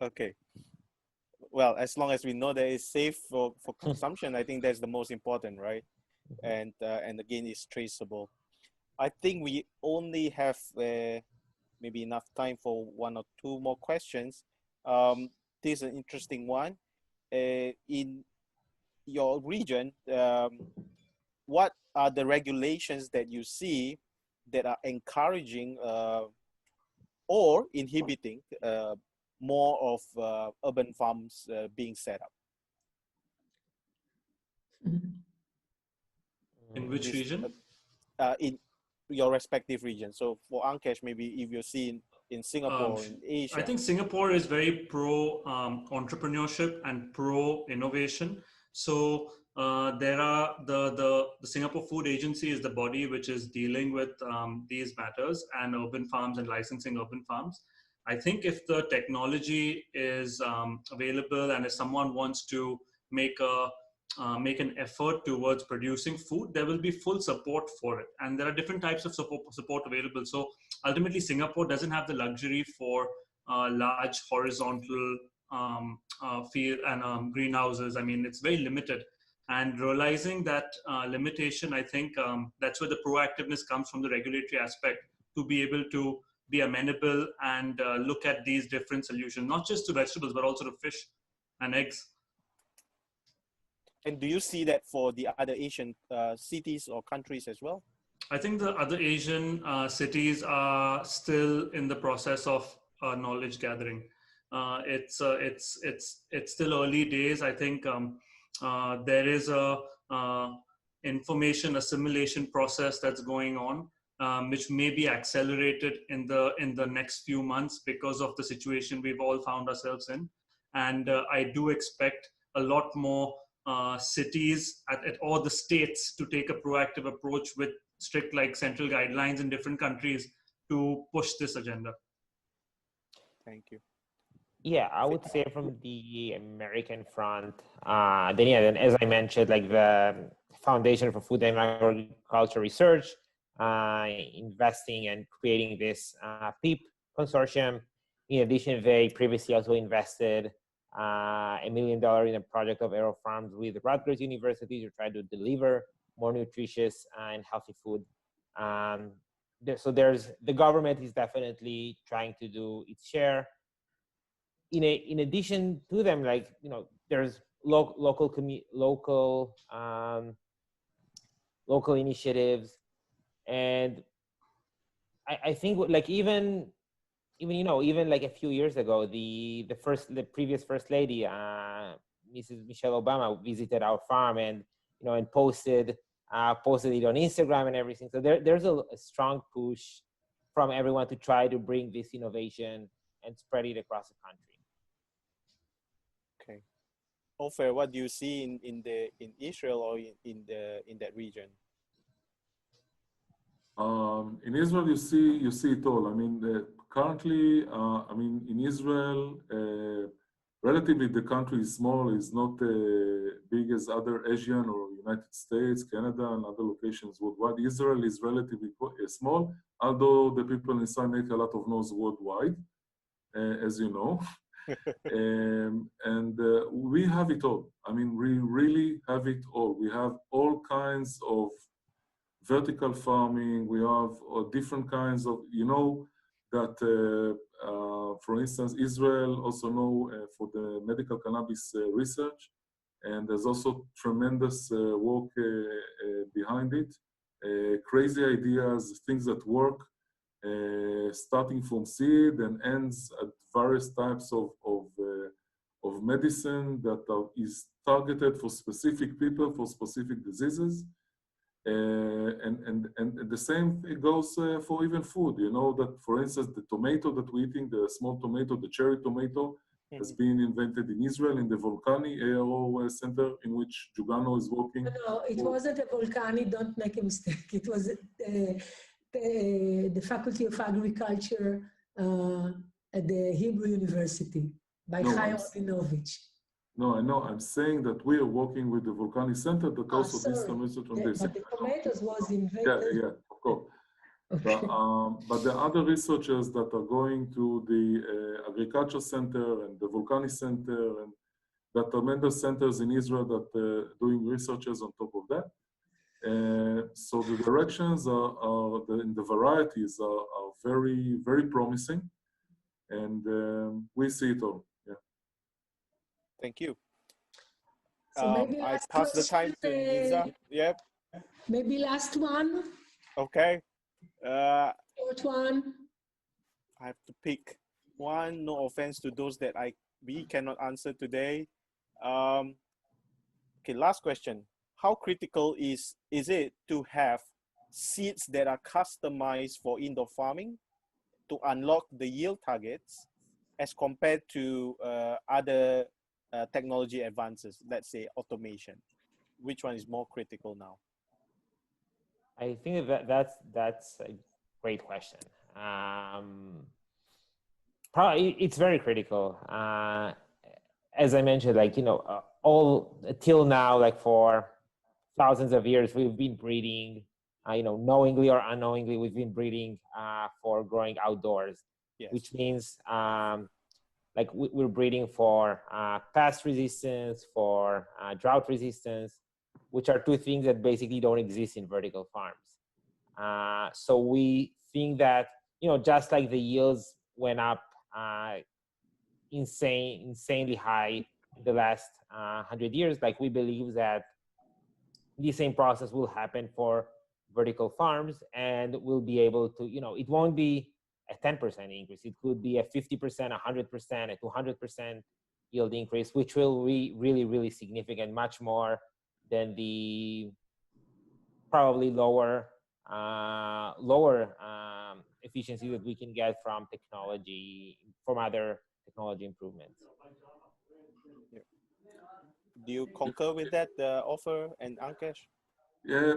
Okay. Well, as long as we know that it's safe for consumption, I think that's the most important, right? And again, it's traceable. I think we only have maybe enough time for one or two more questions. This is an interesting one. In your region, what are the regulations that you see that are encouraging or inhibiting more of urban farms being set up? In which region? In your respective region. So for Ankesh, maybe if you're seeing in Singapore, in Asia. I think Singapore is very pro entrepreneurship and pro innovation. So there are the Singapore Food Agency is the body which is dealing with these matters and urban farms and licensing urban farms. I think if the technology is available and if someone wants to make an effort towards producing food, there will be full support for it. And there are different types of support available. So ultimately, Singapore doesn't have the luxury for large horizontal field and greenhouses. I mean, it's very limited. And realizing that limitation, I think that's where the proactiveness comes from, the regulatory aspect, to be able to be amenable and look at these different solutions, not just to vegetables, but also to fish and eggs. And do you see that for the other Asian cities or countries as well? I think the other Asian cities are still in the process of knowledge gathering. It's still early days. I think there is a information assimilation process that's going on, which may be accelerated in the next few months because of the situation we've all found ourselves in. And I do expect a lot more cities at all the states to take a proactive approach with strict like central guidelines in different countries to push this agenda? Thank you. Yeah, I would say from the American front, then as I mentioned, like the Foundation for Food and Agriculture Research, investing and creating this PEEP consortium. In addition, they previously also invested $1 million in a project of AeroFarms with Rutgers University to try to deliver more nutritious and healthy food. So the government is definitely trying to do its share. In addition to them, like, there's local initiatives, and I think like even like a few years ago, the previous first lady, Mrs. Michelle Obama, visited our farm and and posted it on Instagram and everything. So there's a strong push from everyone to try to bring this innovation and spread it across the country. Okay, Ofer, what do you see in Israel or in that region? In Israel, you see it all. I mean, currently, in Israel, relatively the country is small. It's not big as other Asian or United States, Canada, and other locations worldwide. Israel is relatively small, although the people inside make a lot of noise worldwide, as you know. And we have it all. I mean, we really have it all. We have all kinds of vertical farming. We have different kinds of, that, for instance, Israel also know for the medical cannabis research, and there's also tremendous work behind it. Crazy ideas, things that work, starting from seed and ends at various types of medicine that is targeted for specific people, for specific diseases. And the same goes for even food. That, for instance, the tomato that we're eating, the small tomato, the cherry tomato, has been invented in Israel in the Volcani ARO Center in which Juganu is working. No, it wasn't a Volcani, don't make a mistake. It was the Faculty of Agriculture at the Hebrew University by Chaim Rabinovich. No, I know. I'm saying that we are working with the Volcani Center that also did some research on this. But the tomatoes was invented. Yeah, of course. Okay. But the other researchers that are going to the Agriculture Center and the Volcani Center, and the tremendous centers in Israel that doing researches on top of that. So the directions and the varieties are very, very promising, and we see it all. Yeah. Thank you. So maybe I pass the time to Nitza. Yep. Maybe last one. Okay. Short one. I have to pick one. No offense to those that we cannot answer today. Okay, last question. How critical is it to have seeds that are customized for indoor farming to unlock the yield targets as compared to other technology advances, let's say automation? Which one is more critical now? I think that's a great question. Probably it's very critical. As I mentioned, like, all till now, like for thousands of years, we've been breeding, knowingly or unknowingly, we've been breeding for growing outdoors, yes. Which means like we're breeding for pest resistance, for drought resistance, which are two things that basically don't exist in vertical farms. So we think that, just like the yields went up insanely high in the last 100 years, like we believe that the same process will happen for vertical farms, and we'll be able to, it won't be a 10% increase. It could be a 50%, 100%, a 200% yield increase, which will be really, really significant, much more than the probably lower efficiency that we can get from technology, from other technology improvements. Do you concur with that, Ofer and Ankesh? Yeah,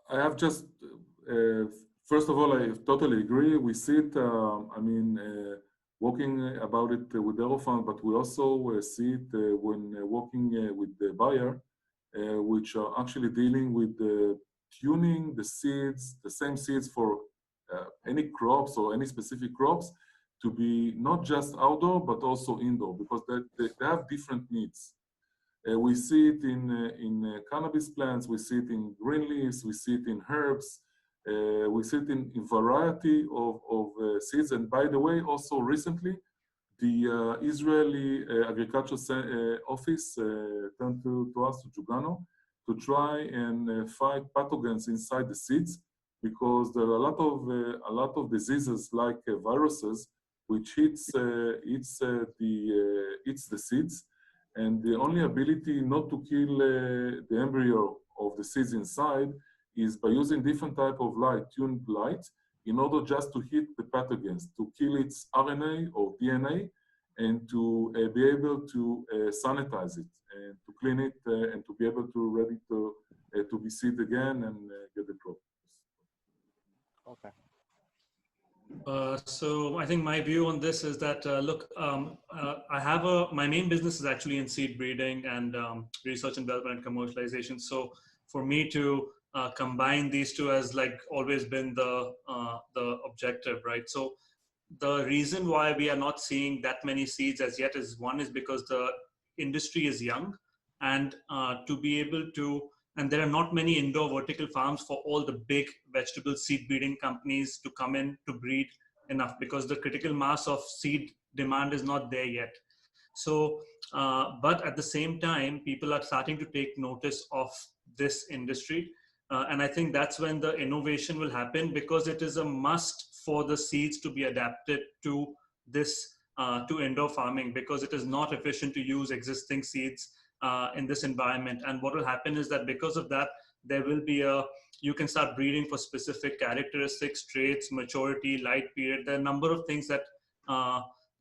I have just, first of all, I totally agree. We see it, working about it with AeroFarms, but we also see it when working with the buyer, which are actually dealing with tuning the seeds, the same seeds for any crops or any specific crops to be not just outdoor, but also indoor, because they have different needs. We see it in cannabis plants, we see it in green leaves, we see it in herbs, we see it in variety of seeds. And by the way, also recently, the Israeli Agriculture Office turned to us, to Juganu, to try and fight pathogens inside the seeds, because there are a lot of diseases like viruses which hits the seeds, and the only ability not to kill the embryo of the seeds inside is by using different type of light, tuned light, in order just to hit the pathogens, to kill its RNA or DNA, and to be able to sanitize it and to clean it and to be able to ready to be seed again and get the crops. Okay. So I think my view on this is that, look, my main business is actually in seed breeding and research and development and commercialization. So for me to combine these two has like always been the objective, right? So the reason why we are not seeing that many seeds as yet is, one is because the industry is young, and to be able to, and there are not many indoor vertical farms for all the big vegetable seed breeding companies to come in to breed enough, because the critical mass of seed demand is not there yet. So, but at the same time, people are starting to take notice of this industry. And I think that's when the innovation will happen, because it is a must for the seeds to be adapted to this, to indoor farming, because it is not efficient to use existing seeds in this environment. And what will happen is that because of that, there will be you can start breeding for specific characteristics, traits, maturity, light period. There are a number of things that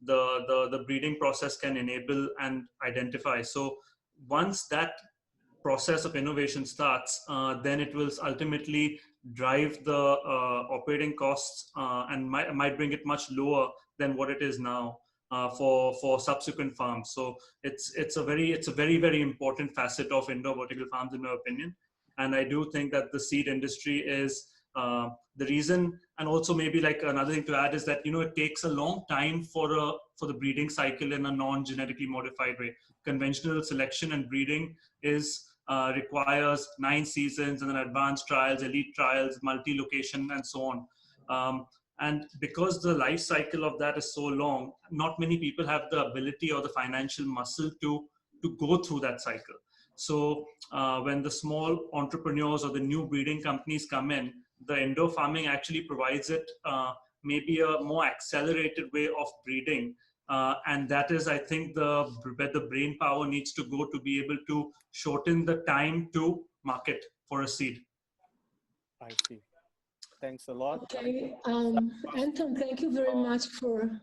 the breeding process can enable and identify. So once that process of innovation starts, then it will ultimately drive the operating costs and might bring it much lower than what it is now for subsequent farms. So it's a very important facet of indoor vertical farms, in my opinion. And I do think that the seed industry is the reason. And also maybe like another thing to add is that, it takes a long time for the breeding cycle in a non-genetically modified way. Conventional selection and breeding requires 9 seasons, and then advanced trials, elite trials, multi-location, and so on. And because the life cycle of that is so long, not many people have the ability or the financial muscle to go through that cycle. So when the small entrepreneurs or the new breeding companies come in, the indoor farming actually provides it maybe a more accelerated way of breeding. And that is, I think, where the brain power needs to go to be able to shorten the time to market for a seed. I see. Thanks a lot. Okay, Anton, thank you very much for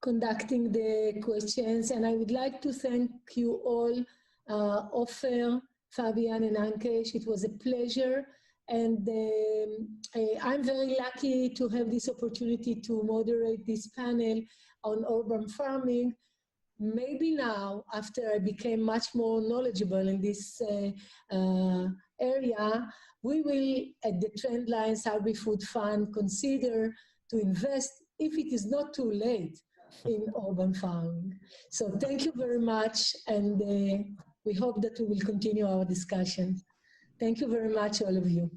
conducting the questions. And I would like to thank you all, Ofer, Fabian, and Ankesh. It was a pleasure. And I'm very lucky to have this opportunity to moderate this panel on urban farming. Maybe now, after I became much more knowledgeable in this area, we will, at the Trendlines Agrifood Fund, consider to invest, if it is not too late, in urban farming. So thank you very much, and we hope that we will continue our discussion. Thank you very much, all of you.